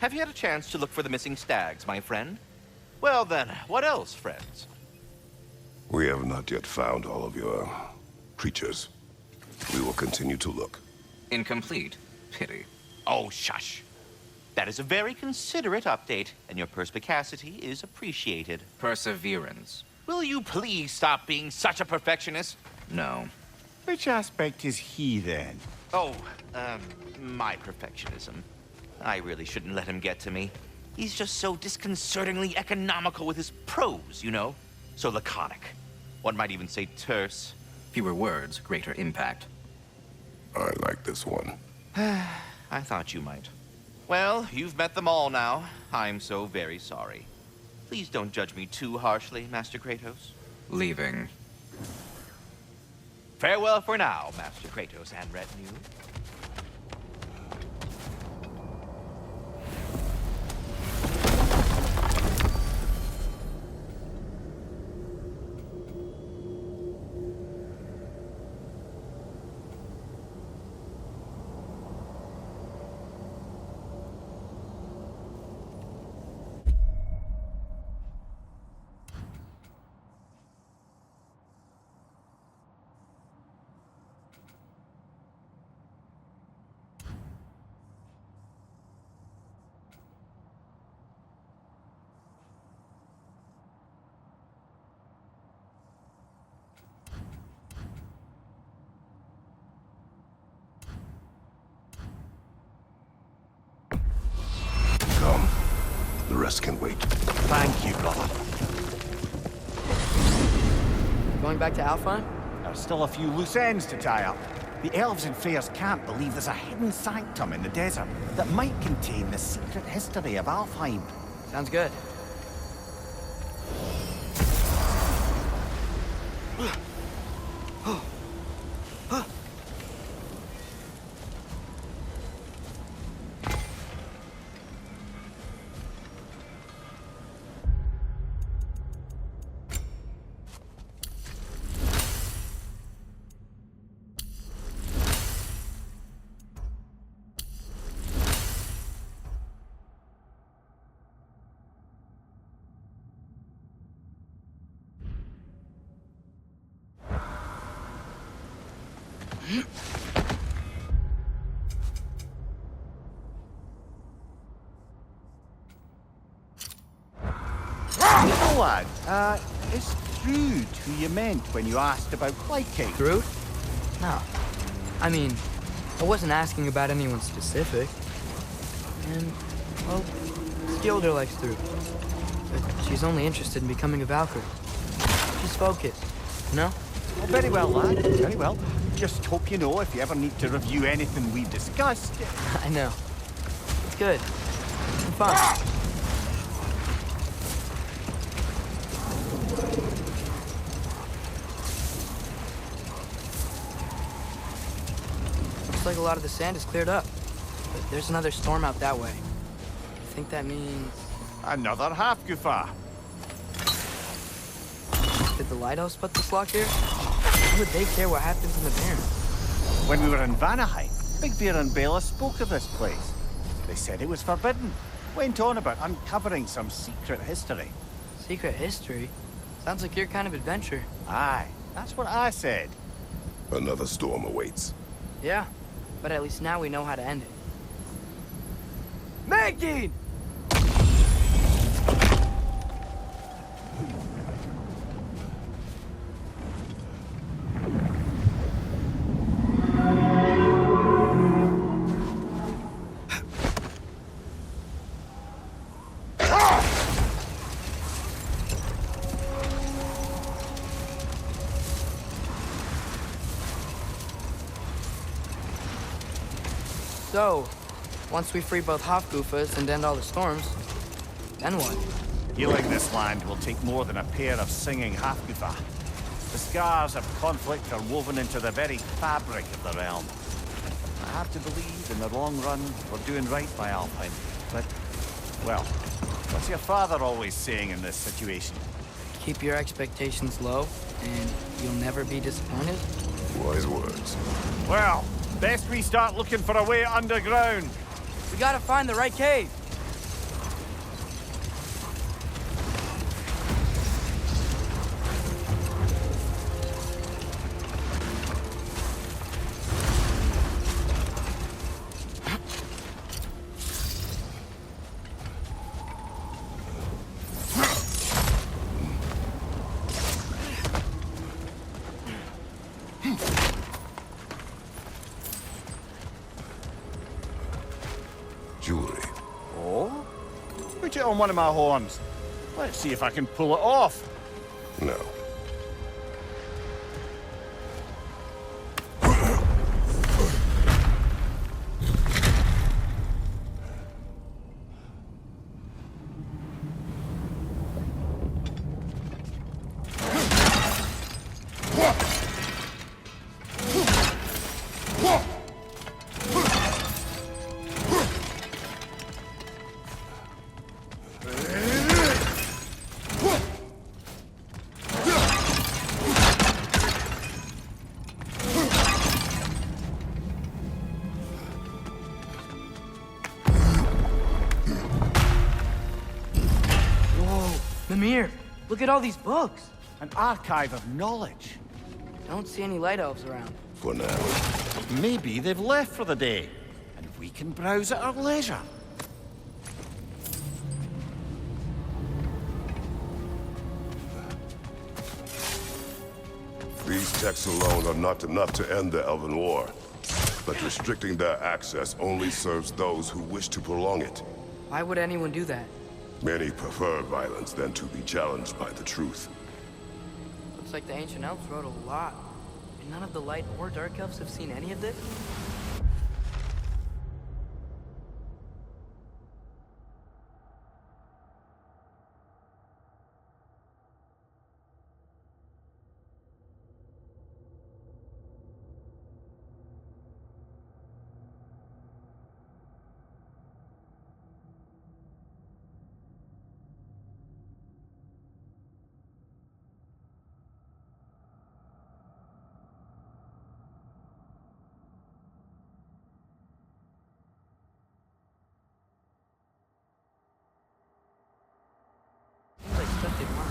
Have you had a chance to look for the missing stags, my friend? Well then, what else, friends? We have not yet found all of your creatures. We will continue to look. Incomplete. Pity. Oh, shush. That is a very considerate update, and your perspicacity is appreciated. Perseverance. Will you please stop being such a perfectionist? No. Which aspect is he, then? Oh, my perfectionism. I really shouldn't let him get to me. He's just so disconcertingly economical with his prose, you know? So laconic. One might even say terse. Fewer words, greater impact. I like this one. I thought you might. Well, you've met them all now. I'm so very sorry. Please don't judge me too harshly, Master Kratos. Leaving. Farewell for now, Master Kratos and retinue. Come. The rest can wait. Thank you, brother. Going back to Alfheim? There's still a few loose ends to tie up. The elves in Fair's camp believe there's a hidden sanctum in the desert that might contain the secret history of Alfheim. Sounds good. Oh, lad, is Trude who you meant when you asked about Clyde? Groot? No. I mean, I wasn't asking about anyone specific. And, well, Skilder likes Groot. But she's only interested in becoming a Valkyrie. She's focused, you know? Oh, very well, lad, very well. Just hope you know if you ever need to review anything we've discussed. I know. It's good. It's fun. Looks like a lot of the sand is cleared up. But there's another storm out that way. I think that means... Another HAFGUFA. Did the lighthouse put this lock here? Why would they care what happens in the Barrens? When we were in Vanaheim, Big Bear and Bela spoke of this place. They said it was forbidden. Went on about uncovering some secret history. Secret history? Sounds like your kind of adventure. Aye, that's what I said. Another storm awaits. Yeah, but at least now we know how to end it. Maggie! So, once we free both HAFGUFAs and end all the storms, then what? Healing this land will take more than a pair of singing HAFGUFA. The scars of conflict are woven into the very fabric of the realm. I have to believe, in the long run, we're doing right by Alpine. But, well, what's your father always saying in this situation? Keep your expectations low, and you'll never be disappointed? Wise words. Well, best we start looking for a way underground. We gotta find the right cave. Jewelry. Oh? Put it on one of my horns. Let's see if I can pull it off. No. Mimir, look at all these books. An archive of knowledge. Don't see any light elves around. For now. Maybe they've left for the day, and we can browse at our leisure. These texts alone are not enough to end the Elven War. But restricting their access only serves those who wish to prolong it. Why would anyone do that? Many prefer violence than to be challenged by the truth. Looks like the ancient elves wrote a lot. And none of the light or dark elves have seen any of this? Seems like stuff they want.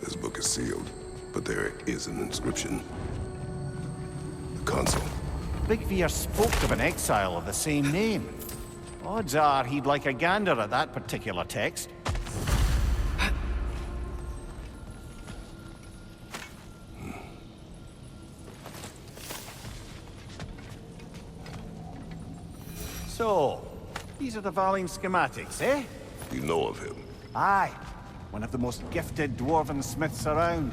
This book is sealed, but there is an inscription. The console. Big Veer spoke of an exile of the same name. Odds are he'd like a gander at that particular text. So, these are the Valine schematics, eh? You know of him. Aye. One of the most gifted dwarven smiths around.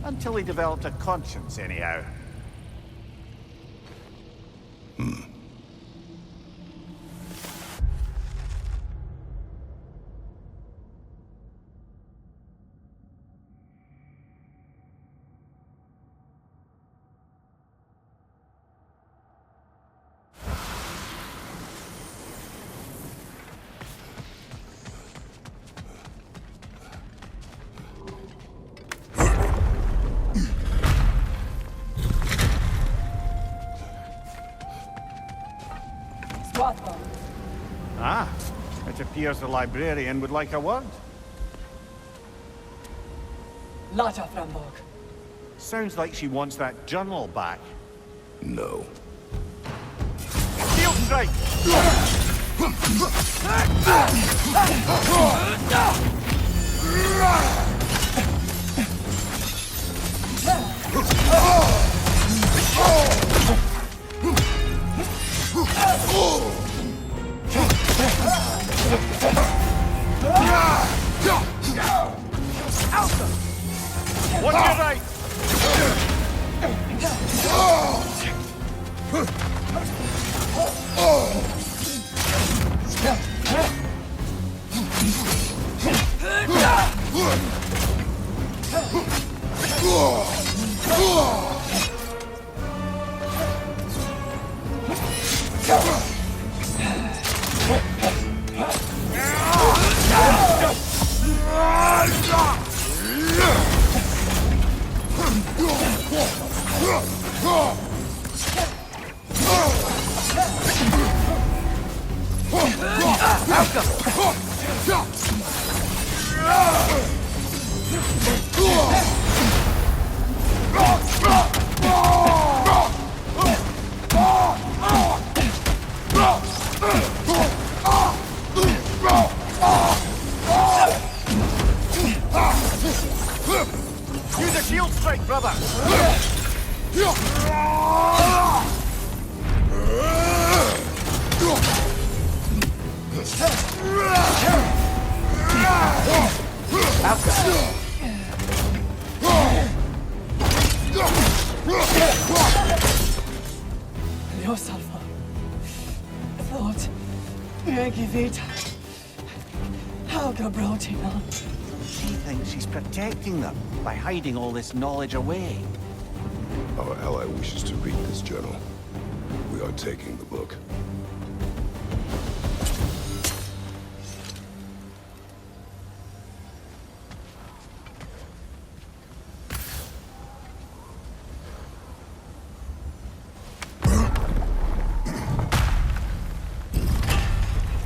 Until he developed a conscience, anyhow. Ah, it appears the librarian would like a word. Lata Frambog. Sounds like she wants that journal back. No. Shield strike! What's your right? Use a shield strike, brother! Yourself. Thought. Vita. Helga brought him on. She thinks she's protecting them by hiding all this knowledge away. Our ally wishes to read this journal. We are taking the book.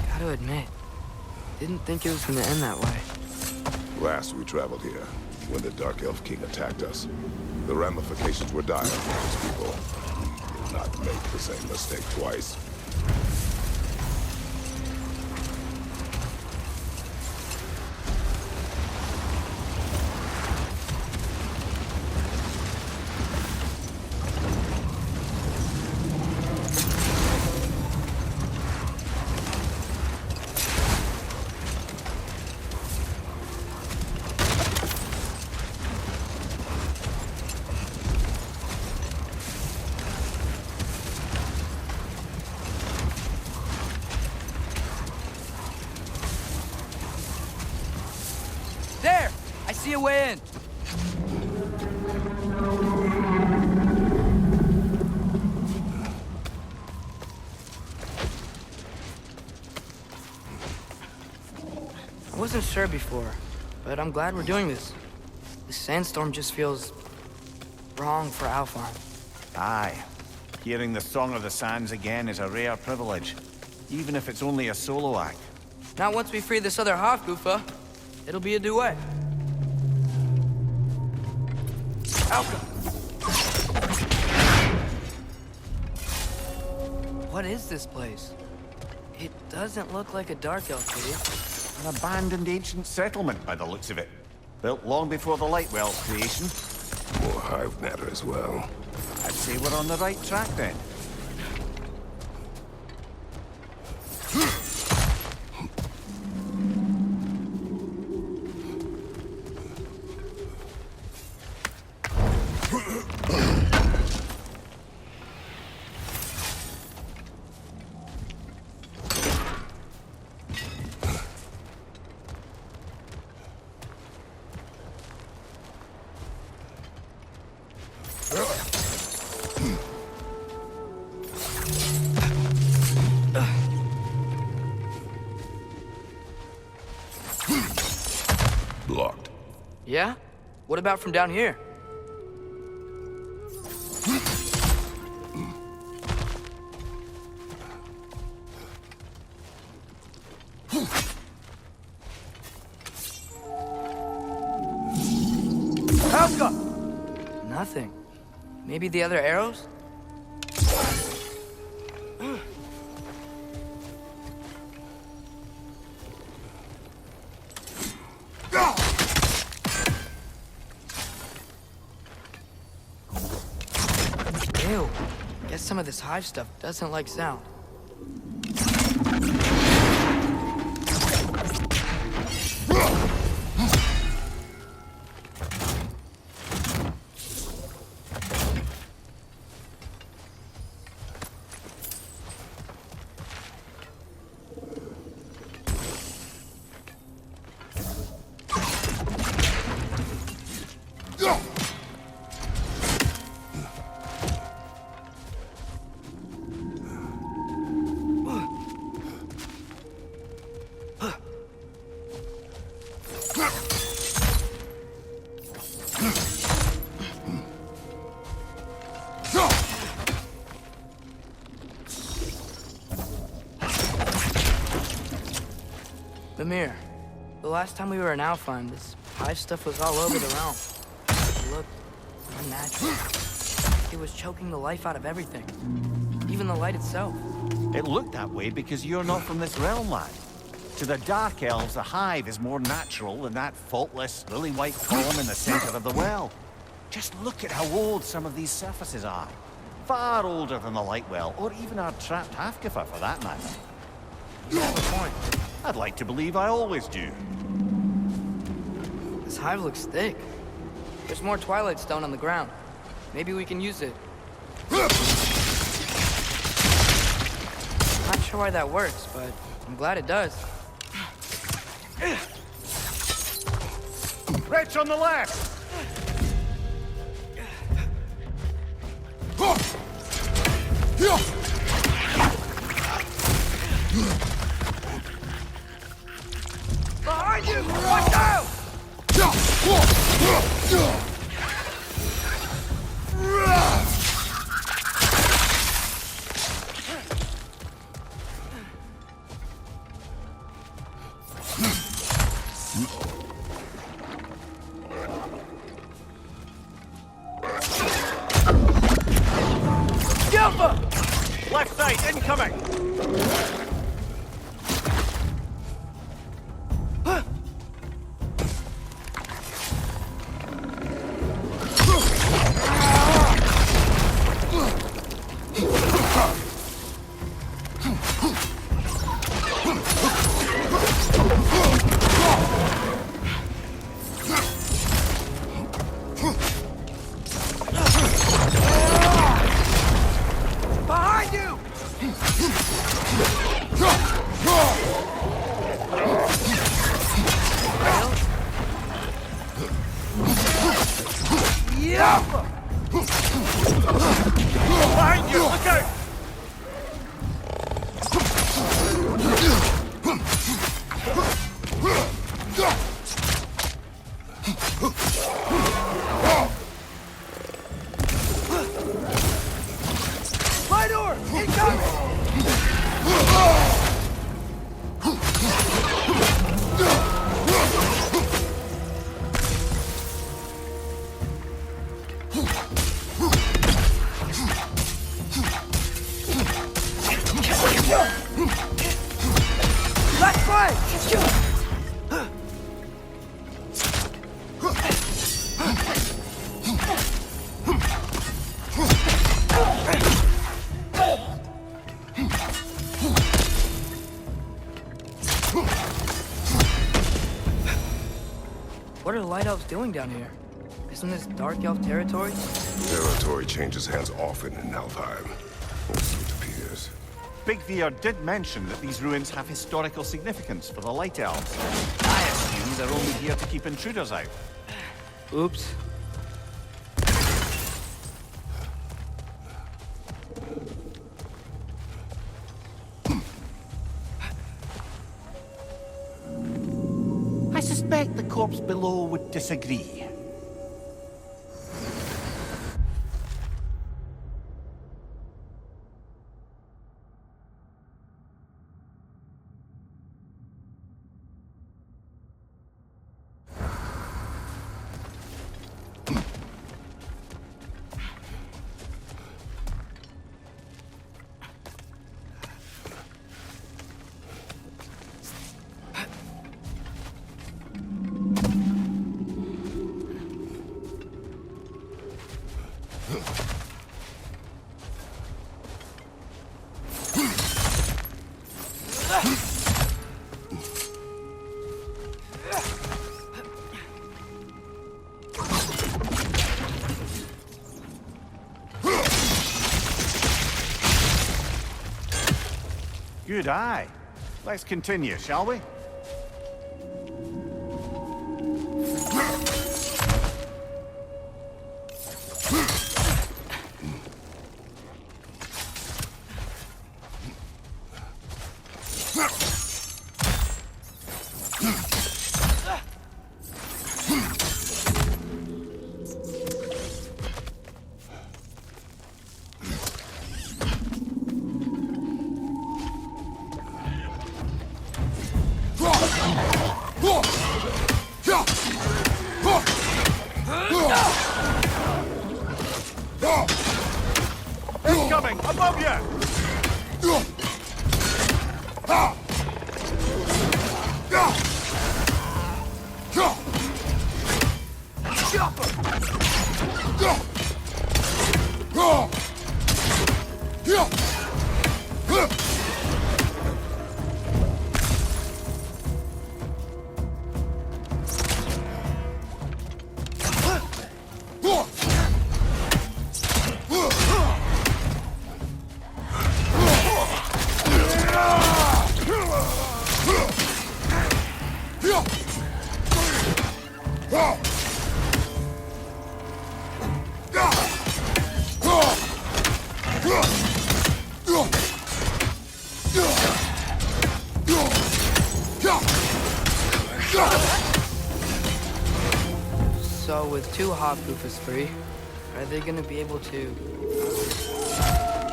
Gotta admit, didn't think it was gonna end that way. Last we traveled here, when the Dark Elf King attacked us, the ramifications were dire for his people. We did not make the same mistake twice. There! I see a way in. I wasn't sure before, but I'm glad we're doing this. This sandstorm just feels wrong for Alfarm. Aye. Hearing the Song of the Sands again is a rare privilege, even if it's only a solo act. Not once we free this other HAFGUFA. It'll be a duet. Alka! What is this place? It doesn't look like a Dark Elf cave. An abandoned ancient settlement, by the looks of it. Built long before the Lightwell's creation. More hive matter as well. I'd say we're on the right track then. Blocked. Yeah? What about from down here? Helga! Nothing. Maybe the other arrows? Ew. Guess some of this hive stuff doesn't like sound. Mimir, the last time we were in Alfheim, this hive stuff was all over the realm. It looked unnatural. It was choking the life out of everything. Even the light itself. It looked that way because you're not from this realm, lad. To the Dark Elves, the hive is more natural than that faultless, lily-white column in the center of the well. Just look at how old some of these surfaces are. Far older than the light well, or even our trapped HAFGUFA for that matter. You have a point. I'd like to believe I always do. This hive looks thick. There's more Twilight Stone on the ground. Maybe we can use it. Not sure why that works, but I'm glad it does. Wretch on the left! Behind you! Watch out! Left side, incoming! Behind you! Behind you, look out! My door! Incoming! Left flank! What are the Light Elves doing down here? Isn't this Dark Elf territory? Territory changes hands often in Alfheim. Or so it appears. Big Veer did mention that these ruins have historical significance for the Light Elves. I assume they're only here to keep intruders out. Oops. I suspect the corpse below would disagree. Good eye. Let's continue, shall we? Incoming! Above you! So with two HAFGUFAs free, are they gonna be able to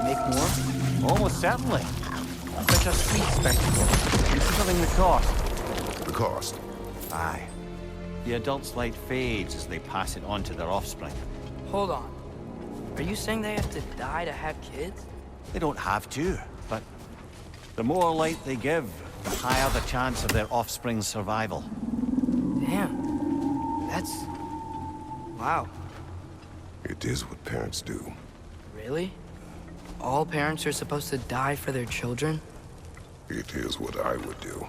make more? Almost certainly. Such a sweet spectacle, considering the cost. The cost. Aye. The adult's light fades as they pass it on to their offspring. Hold on. Are you saying they have to die to have kids? They don't have to, but the more light they give, the higher the chance of their offspring's survival. Damn. That's... wow. It is what parents do. Really? All parents are supposed to die for their children? It is what I would do.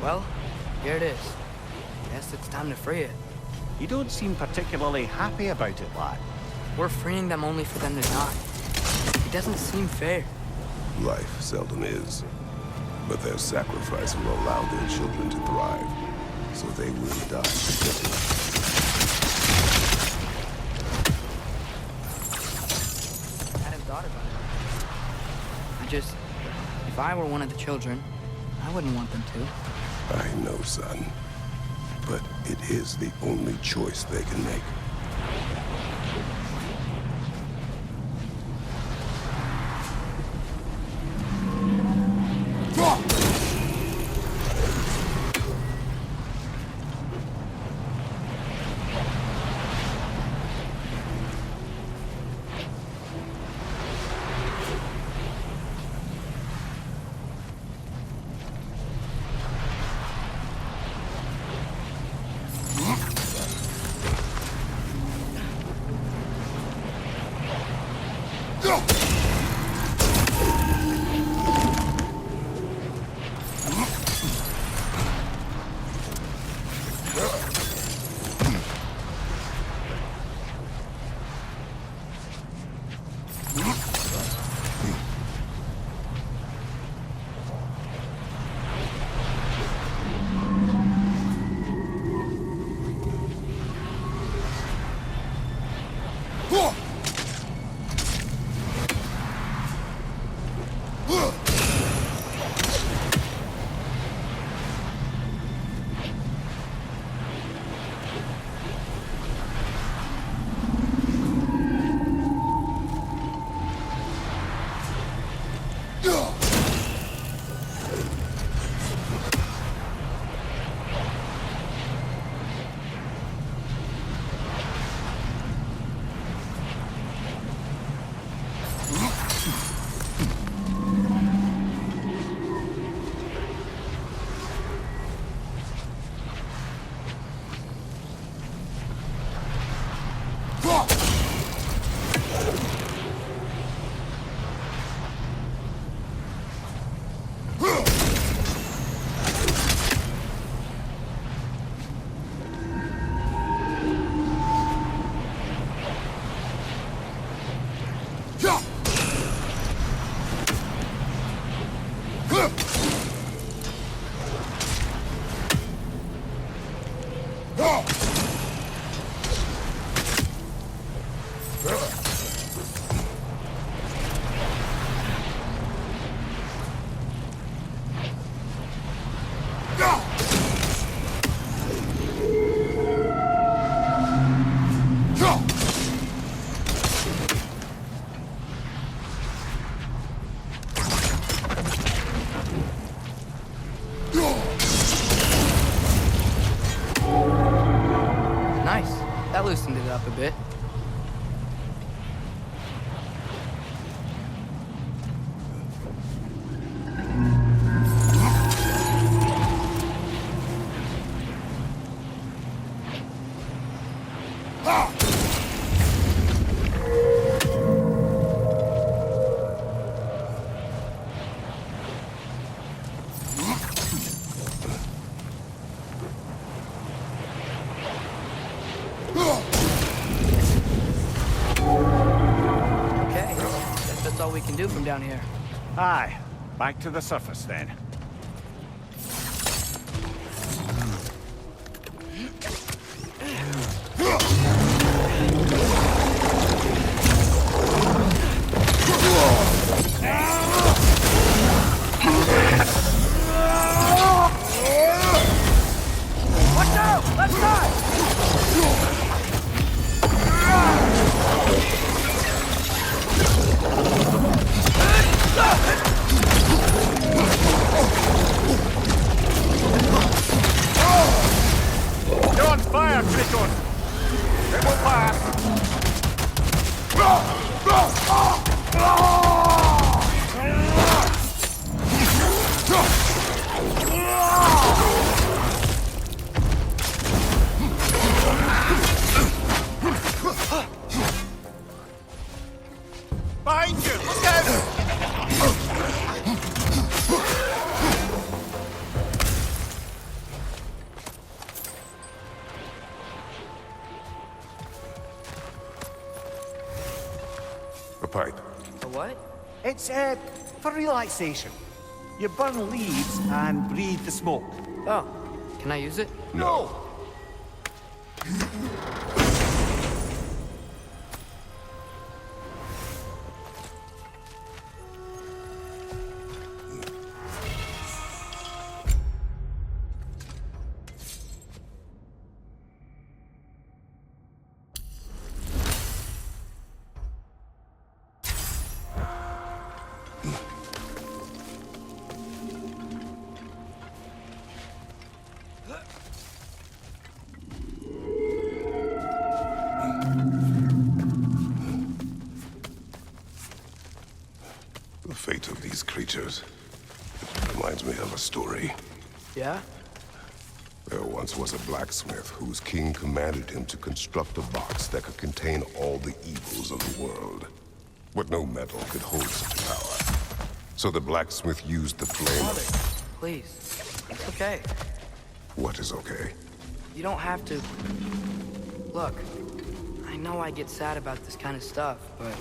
Well, here it is. Guess it's time to free it. You don't seem particularly happy about it, lad. We're freeing them only for them to die. It doesn't seem fair. Life seldom is. But their sacrifice will allow their children to thrive. So they will die together. I hadn't thought about it. If I were one of the children, I wouldn't want them to. I know, son. But it is the only choice they can make. up a bit. We can do from down here. Aye. Back to the surface then. Watch out! Left side! You're on fire, Kratos! It will pass! Behind you! Look out! A pipe. A what? It's, for relaxation. You burn leaves and breathe the smoke. Oh, can I use it? No! The fate of these creatures reminds me of a story. Yeah? There once was a blacksmith whose king commanded him to construct a box that could contain all the evils of the world. But no metal could hold such power. So the blacksmith used the flame. Father, please. It's okay. What is okay? You don't have to... Look, I know I get sad about this kind of stuff, but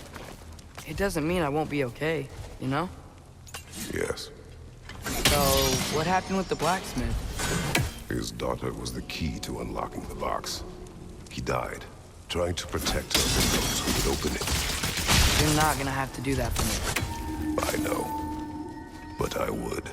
it doesn't mean I won't be okay, you know? Yes. So, what happened with the blacksmith? His daughter was the key to unlocking the box. He died, trying to protect her from those who would open it. You're not gonna have to do that for me. I know. But I would.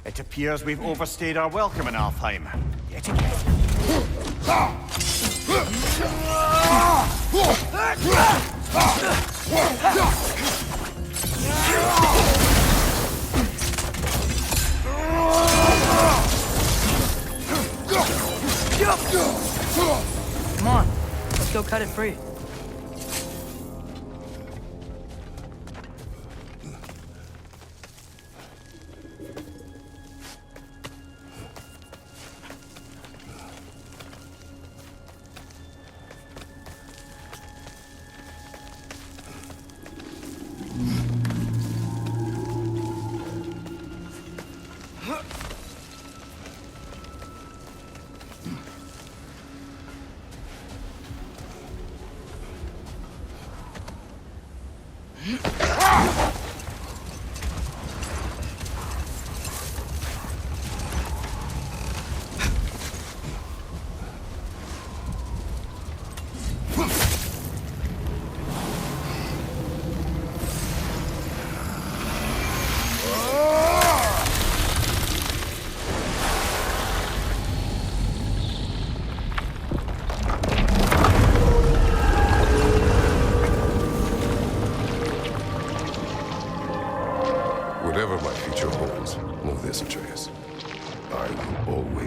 It appears we've overstayed our welcome in Alfheim. Yet again. Come on, let's go cut it free.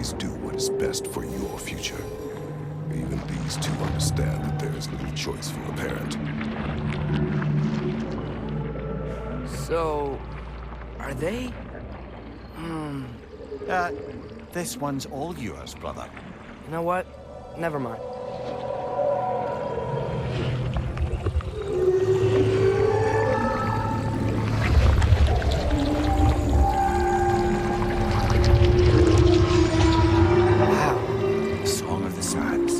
always do what is best for your future. Even these two understand that there is little choice for a parent. So, are they? This one's all yours, brother. You know what? Never mind. Wow. Song of the Sands.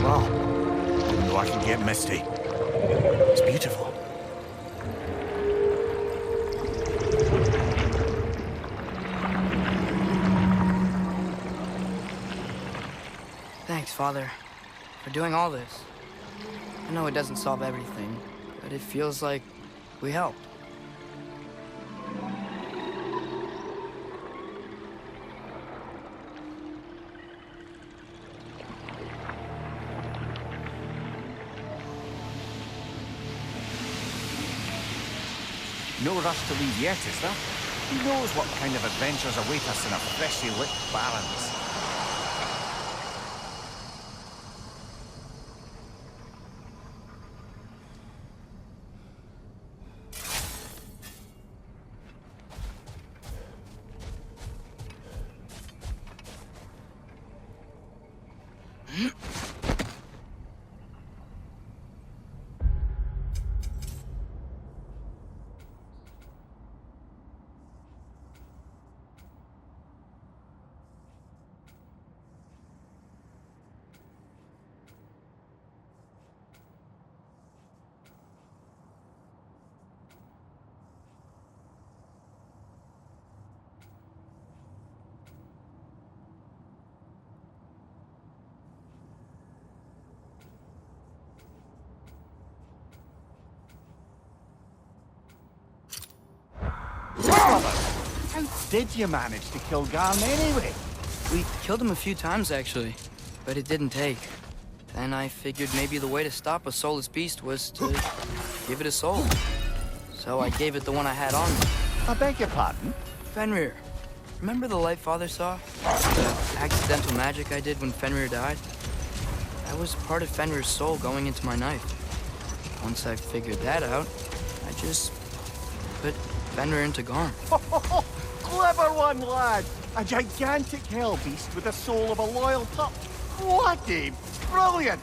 Wow. Didn't know I could get misty. It's beautiful. Thanks, Father, for doing all this. I know it doesn't solve everything, but it feels like we helped. No rush to leave yet, is there? Who knows what kind of adventures await us in our freshly lit barrens? How did you manage to kill Garm anyway? We killed him a few times, actually, but it didn't take. Then I figured maybe the way to stop a soulless beast was to give it a soul. So I gave it the one I had on me. I beg your pardon? Fenrir. Remember the light Father saw? The accidental magic I did when Fenrir died? That was part of Fenrir's soul going into my knife. Once I figured that out, I just put Fenrir into Garm. Clever one, lad! A gigantic hell beast with the soul of a loyal pup. What a brilliant!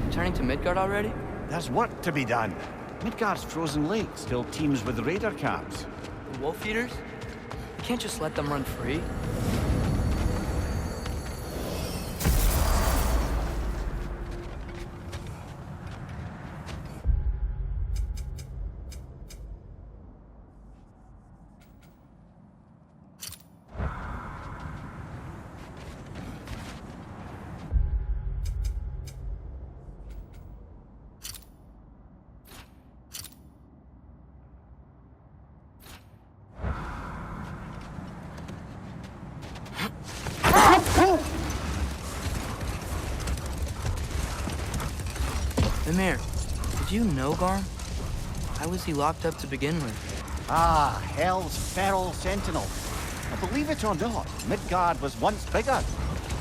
Turning to Midgard already? There's work to be done. Midgard's frozen lake still teems with raider camps. The wolf eaters? You can't just let them run free. Mimir, did you know Garm? Why was he locked up to begin with? Ah, Hell's feral sentinel. Believe it or not, Midgard was once bigger.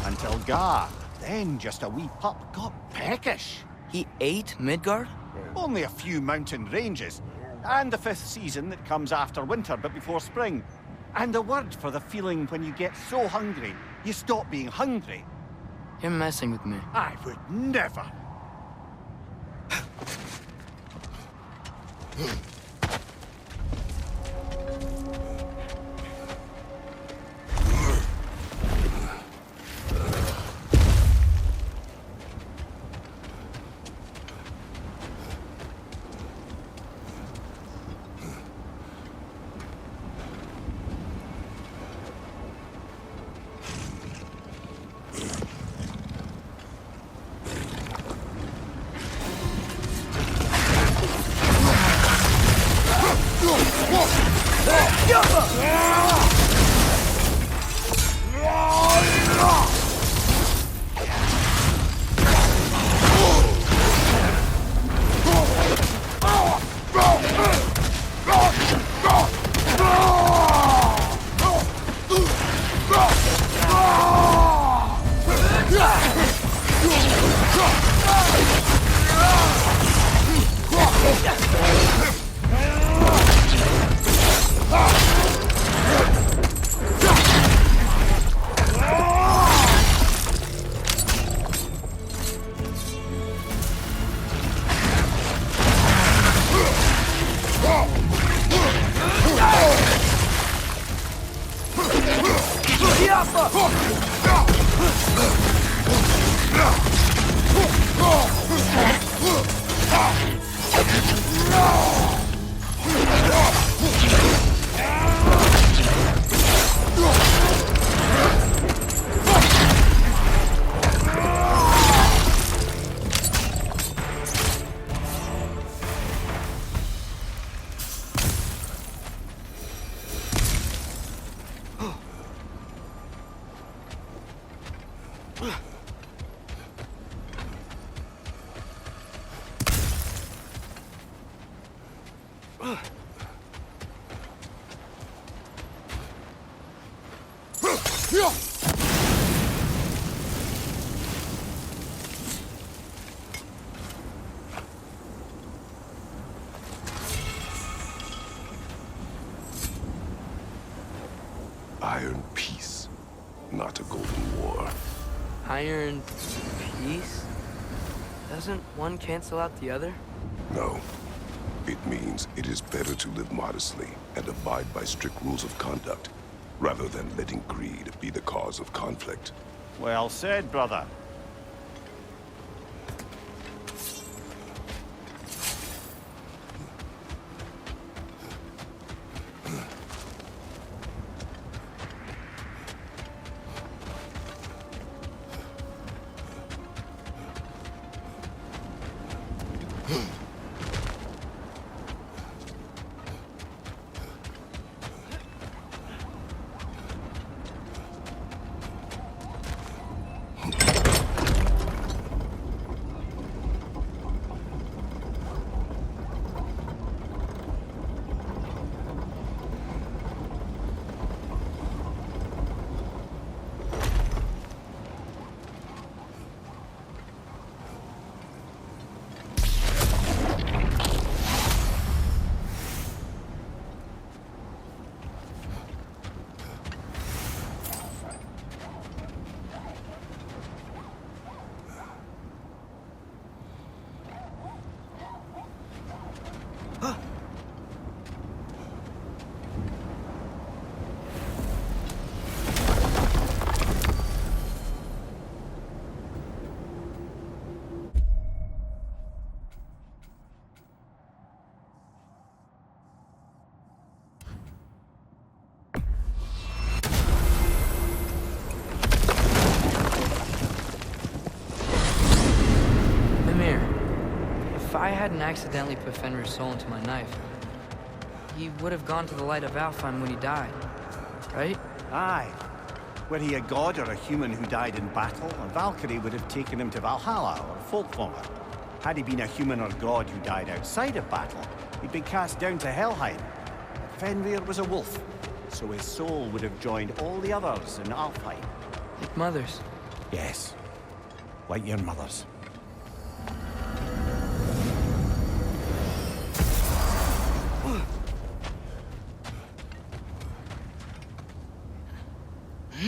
Until Gar, then just a wee pup, got peckish. He ate Midgard? Only a few mountain ranges. And the 5th season that comes after winter but before spring. And a word for the feeling when you get so hungry, you stop being hungry. You're messing with me. I would never. Iron peace, not a golden war. Iron peace? Doesn't one cancel out the other? No. It means it is better to live modestly and abide by strict rules of conduct, rather than letting greed be the cause of conflict. Well said, brother. If I hadn't accidentally put Fenrir's soul into my knife, he would have gone to the light of Alfheim when he died, right? Aye. Were he a god or a human who died in battle, a Valkyrie would have taken him to Valhalla or Folkvangr. Had he been a human or god who died outside of battle, he'd been cast down to Helheim. Fenrir was a wolf, so his soul would have joined all the others in Alfheim. Like mothers. Yes, like your mother's. So,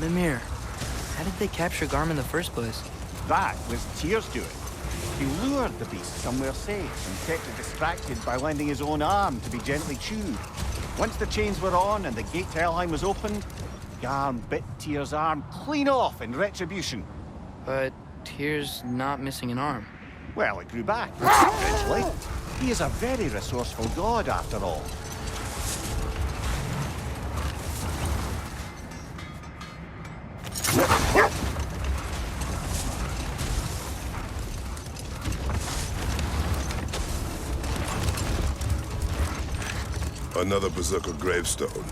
Mimir, how did they capture Garm in the first place? That was Tyr's doing. He lured the beast somewhere safe and kept it distracted by lending his own arm to be gently chewed. Once the chains were on and the gate to Helheim was opened, Garm bit Tyr's arm clean off in retribution. But Tyr's not missing an arm. Well, it grew back, eventually. He is a very resourceful god, after all. Another Berserker gravestone.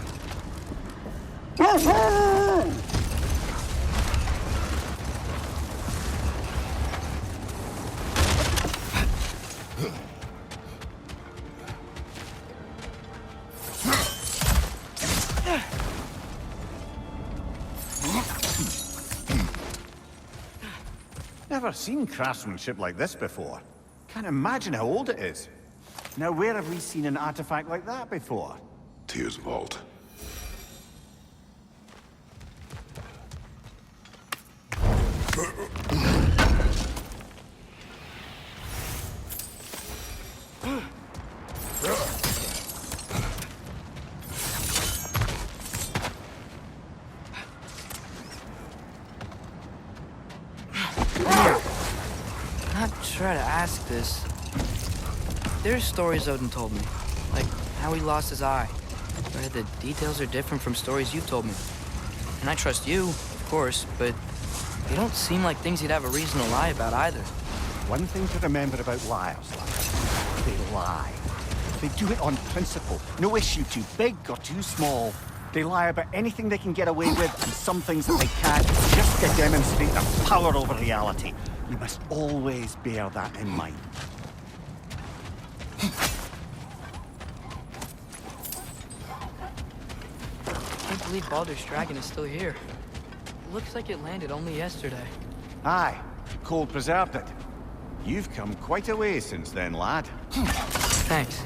Never seen craftsmanship like this before. Can't imagine how old it is. Now, where have we seen an artifact like that before? Tyr's vault. Not try to ask this. There's stories Odin told me, like how he lost his eye. But the details are different from stories you've told me. And I trust you, of course, but they don't seem like things he'd have a reason to lie about either. One thing to remember about liars, lad. They lie. They do it on principle. No issue too big or too small. They lie about anything they can get away with and some things that they can't, just to demonstrate their power over reality. You must always bear that in mind. I can't believe Baldur's dragon is still here. It looks like it landed only yesterday. Aye, cold preserved it. You've come quite a way since then, lad. Thanks.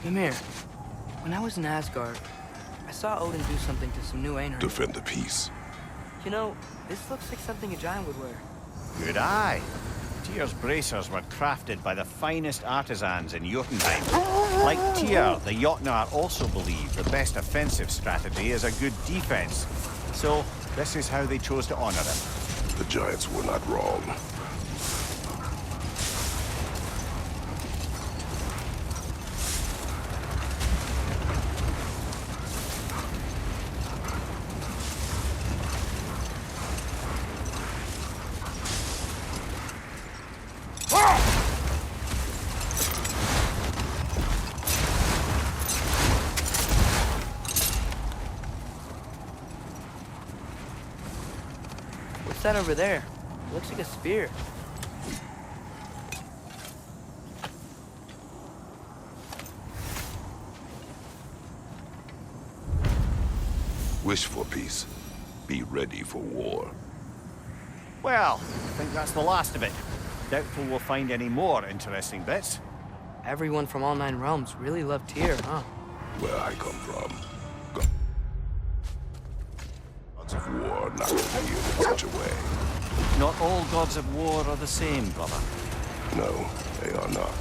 Mimir, when I was in Asgard, I saw Odin do something to some new Einherjar. Defend the peace. You know, this looks like something a giant would wear. Good eye. Tyr's bracers were crafted by the finest artisans in Jotunheim. Like Tyr, the Jotnar also believe the best offensive strategy is a good defense. So, this is how they chose to honor him. The giants were not wrong. What's that over there? It looks like a spear. Wish for peace. Be ready for war. Well, I think that's the last of it. Doubtful we'll find any more interesting bits. Everyone from all 9 realms really loved Tyr, huh? Where I come from. Gods of war are not revealed in such a way. Not all gods of war are the same, brother. No, they are not.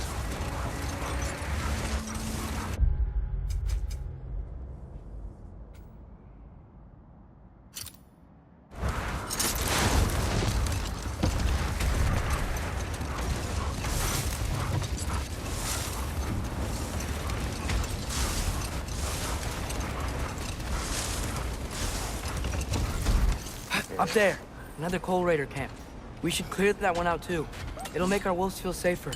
Up there, another Coal Raider camp. We should clear that one out too. It'll make our wolves feel safer.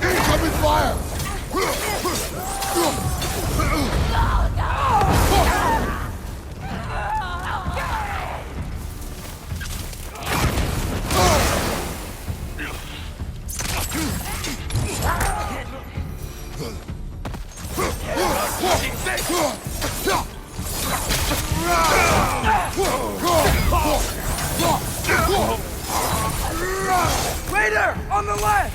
Incoming fire! Raider! On the left!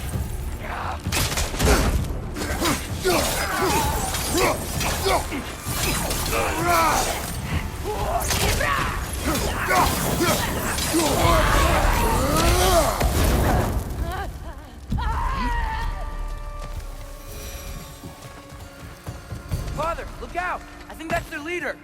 Father, look out! I think that's their leader.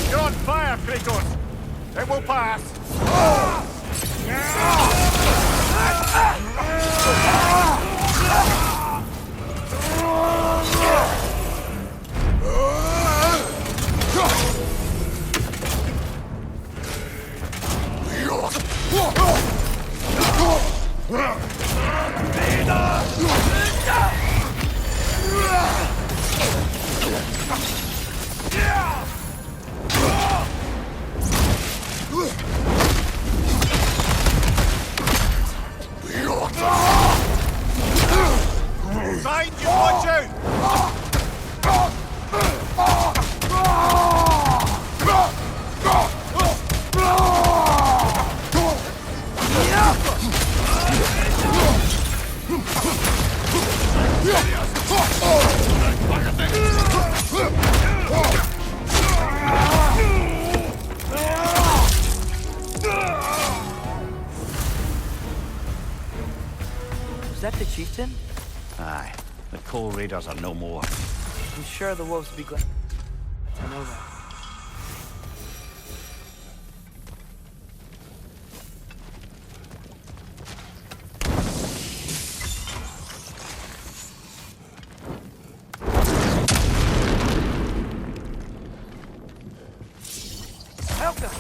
You're on fire, Kratos! It will pass! Behind you, watch out! Was that the chieftain? Aye, the Coal Raiders are no more. I'm sure the wolves will be glad. I know that. Help them!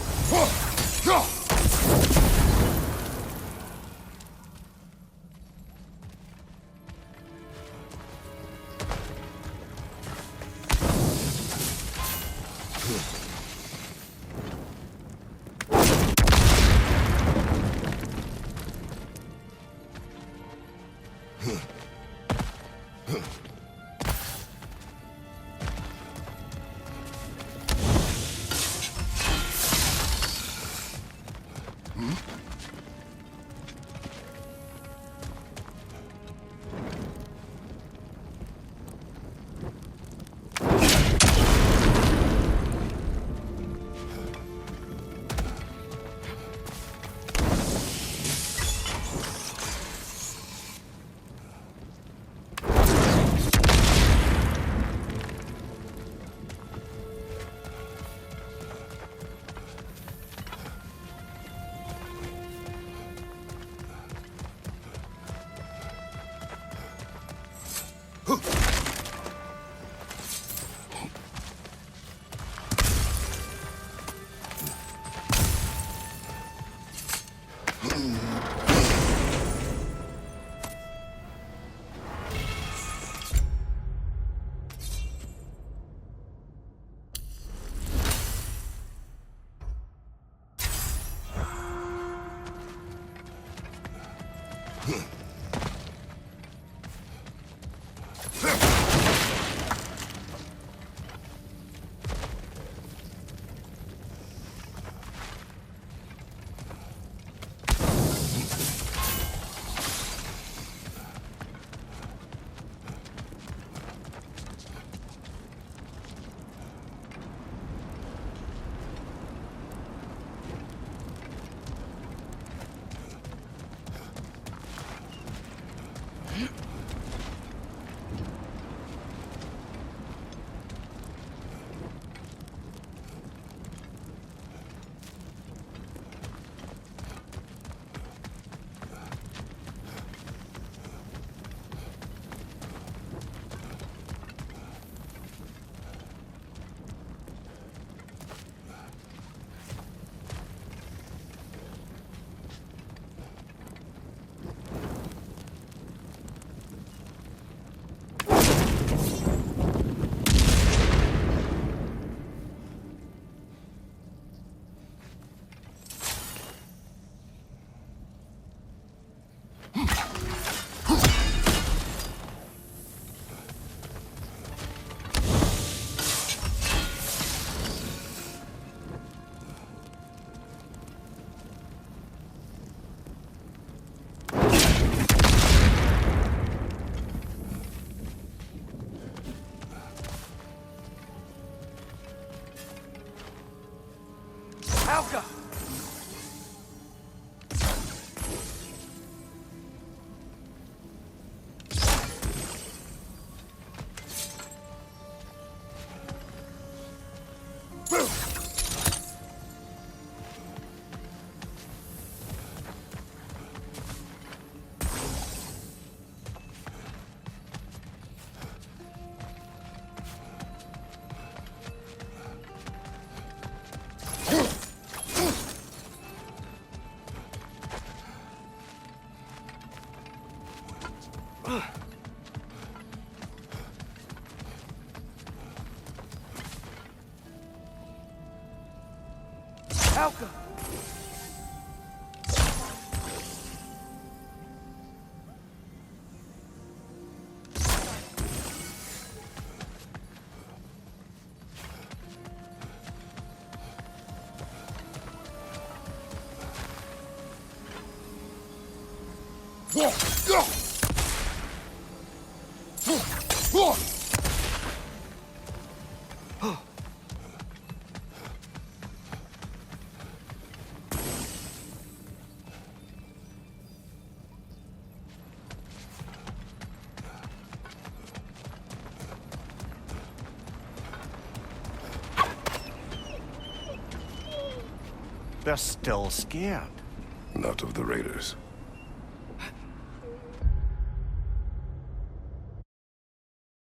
Helga! Helga! They're still scared. Not of the raiders.